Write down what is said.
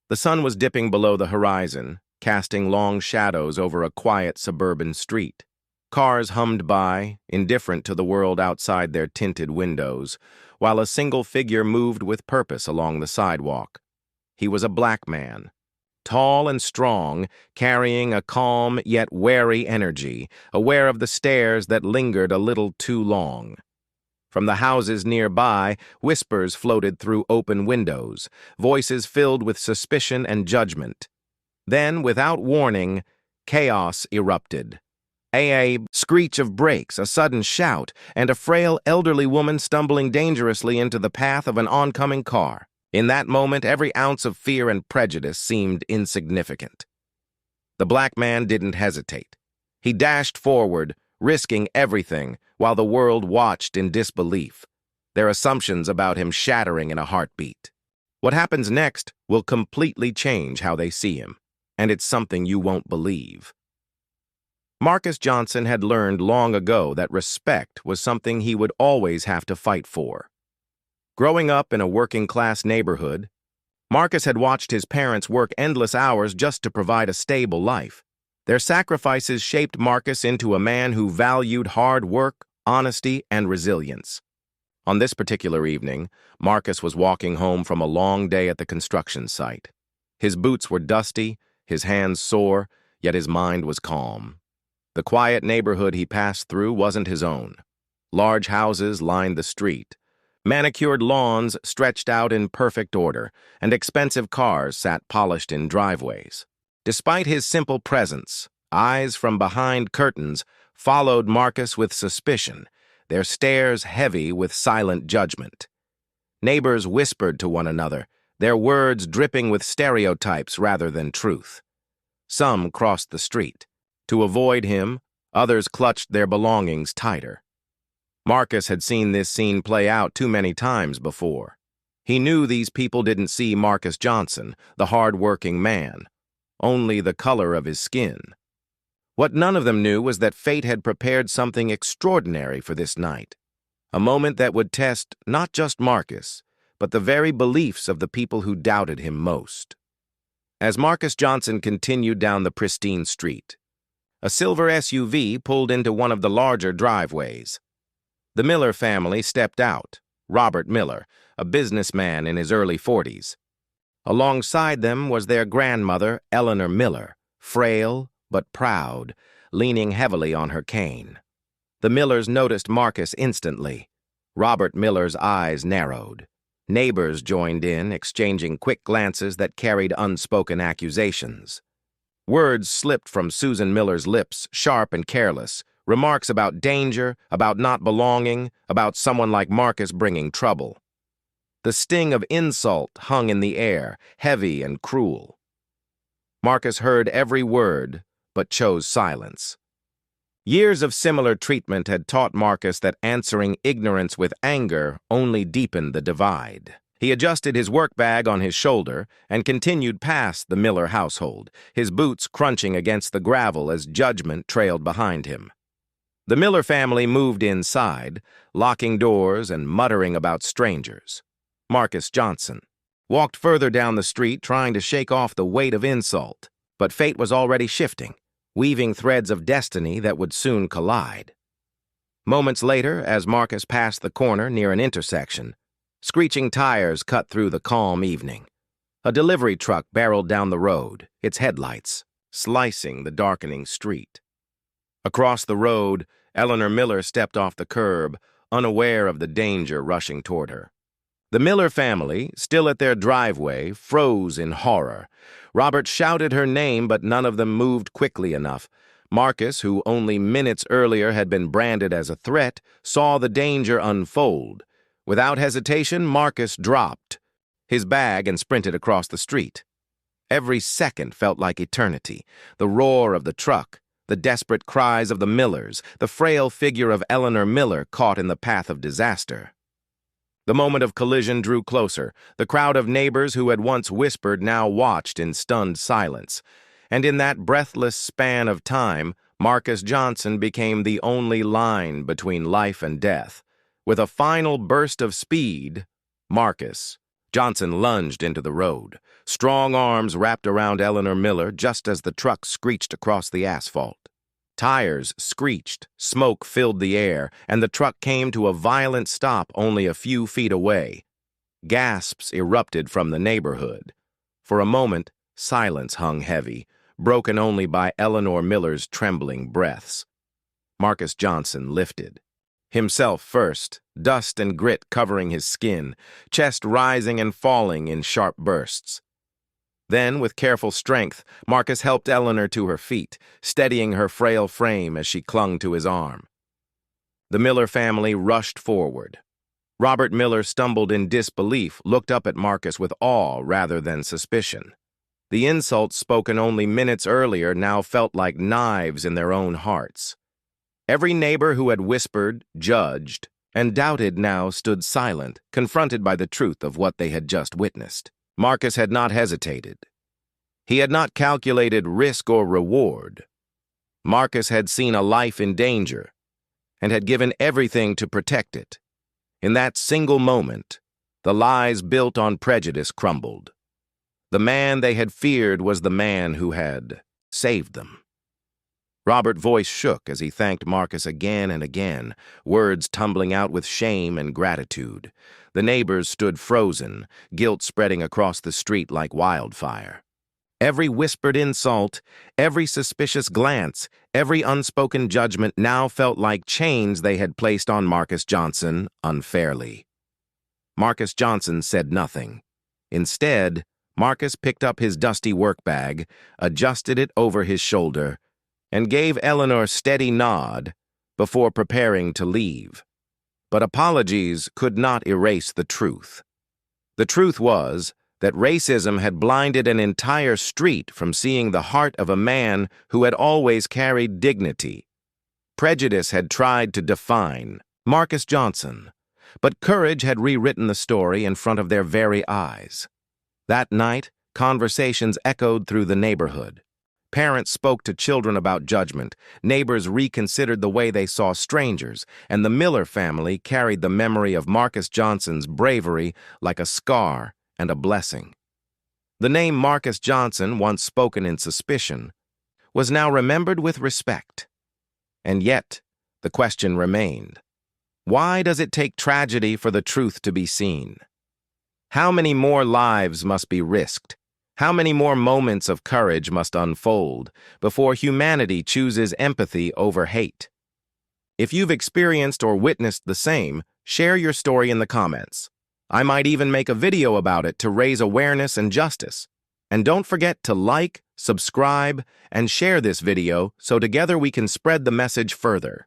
The sun was dipping below the horizon, casting long shadows over a quiet suburban street. Cars hummed by, indifferent to the world outside their tinted windows, while a single figure moved with purpose along the sidewalk. He was a black man, tall and strong, carrying a calm yet wary energy, aware of the stares that lingered a little too long. From the houses nearby, whispers floated through open windows, voices filled with suspicion and judgment. Then, without warning, chaos erupted. A screech of brakes, a sudden shout, and a frail elderly woman stumbling dangerously into the path of an oncoming car. In that moment, every ounce of fear and prejudice seemed insignificant. The black man didn't hesitate. He dashed forward, risking everything, while the world watched in disbelief, their assumptions about him shattering in a heartbeat. What happens next will completely change how they see him, and it's something you won't believe. Marcus Johnson had learned long ago that respect was something he would always have to fight for. Growing up in a working-class neighborhood, Marcus had watched his parents work endless hours just to provide a stable life. Their sacrifices shaped Marcus into a man who valued hard work, honesty, and resilience. On this particular evening, Marcus was walking home from a long day at the construction site. His boots were dusty, his hands sore, yet his mind was calm. The quiet neighborhood he passed through wasn't his own. Large houses lined the street. Manicured lawns stretched out in perfect order, and expensive cars sat polished in driveways. Despite his simple presence, eyes from behind curtains followed Marcus with suspicion, their stares heavy with silent judgment. Neighbors whispered to one another, their words dripping with stereotypes rather than truth. Some crossed the street. To avoid him, others clutched their belongings tighter. Marcus had seen this scene play out too many times before. He knew these people didn't see Marcus Johnson, the hard-working man, only the color of his skin. What none of them knew was that fate had prepared something extraordinary for this night, a moment that would test not just Marcus, but the very beliefs of the people who doubted him most. As Marcus Johnson continued down the pristine street, a silver SUV pulled into one of the larger driveways. The Miller family stepped out, Robert Miller, a businessman in his early 40s. Alongside them was their grandmother, Eleanor Miller, frail but proud, leaning heavily on her cane. The Millers noticed Marcus instantly. Robert Miller's eyes narrowed. Neighbors joined in, exchanging quick glances that carried unspoken accusations. Words slipped from Susan Miller's lips, sharp and careless, remarks about danger, about not belonging, about someone like Marcus bringing trouble. The sting of insult hung in the air, heavy and cruel. Marcus heard every word, but chose silence. Years of similar treatment had taught Marcus that answering ignorance with anger only deepened the divide. He adjusted his work bag on his shoulder and continued past the Miller household, his boots crunching against the gravel as judgment trailed behind him. The Miller family moved inside, locking doors and muttering about strangers. Marcus Johnson walked further down the street trying to shake off the weight of insult, but fate was already shifting, weaving threads of destiny that would soon collide. Moments later, as Marcus passed the corner near an intersection, screeching tires cut through the calm evening. A delivery truck barreled down the road, its headlights slicing the darkening street. Across the road, Eleanor Miller stepped off the curb, unaware of the danger rushing toward her. The Miller family, still at their driveway, froze in horror. Robert shouted her name, but none of them moved quickly enough. Marcus, who only minutes earlier had been branded as a threat, saw the danger unfold. Without hesitation, Marcus dropped his bag and sprinted across the street. Every second felt like eternity. The roar of the truck, the desperate cries of the Millers, the frail figure of Eleanor Miller caught in the path of disaster. The moment of collision drew closer. The crowd of neighbors who had once whispered now watched in stunned silence. And in that breathless span of time, Marcus Johnson became the only line between life and death. With a final burst of speed, Marcus Johnson lunged into the road. Strong arms wrapped around Eleanor Miller just as the truck screeched across the asphalt. Tires screeched, smoke filled the air, and the truck came to a violent stop only a few feet away. Gasps erupted from the neighborhood. For a moment, silence hung heavy, broken only by Eleanor Miller's trembling breaths. Marcus Johnson lifted. Himself first, dust and grit covering his skin, chest rising and falling in sharp bursts. Then, with careful strength, Marcus helped Eleanor to her feet, steadying her frail frame as she clung to his arm. The Miller family rushed forward. Robert Miller stumbled in disbelief, looked up at Marcus with awe rather than suspicion. The insults spoken only minutes earlier now felt like knives in their own hearts. Every neighbor who had whispered, judged, and doubted now stood silent, confronted by the truth of what they had just witnessed. Marcus had not hesitated. He had not calculated risk or reward. Marcus had seen a life in danger and had given everything to protect it. In that single moment, the lies built on prejudice crumbled. The man they had feared was the man who had saved them. Robert's voice shook as he thanked Marcus again and again, words tumbling out with shame and gratitude. The neighbors stood frozen, guilt spreading across the street like wildfire. Every whispered insult, every suspicious glance, every unspoken judgment now felt like chains they had placed on Marcus Johnson unfairly. Marcus Johnson said nothing. Instead, Marcus picked up his dusty work bag, adjusted it over his shoulder, and gave Eleanor a steady nod before preparing to leave. But apologies could not erase the truth. The truth was that racism had blinded an entire street from seeing the heart of a man who had always carried dignity. Prejudice had tried to define Marcus Johnson, but courage had rewritten the story in front of their very eyes. That night, conversations echoed through the neighborhood. Parents spoke to children about judgment, neighbors reconsidered the way they saw strangers, and the Miller family carried the memory of Marcus Johnson's bravery like a scar and a blessing. The name Marcus Johnson, once spoken in suspicion, was now remembered with respect. And yet, the question remained, why does it take tragedy for the truth to be seen? How many more lives must be risked? How many more moments of courage must unfold before humanity chooses empathy over hate? If you've experienced or witnessed the same, share your story in the comments. I might even make a video about it to raise awareness and justice. And don't forget to like, subscribe, and share this video so together we can spread the message further.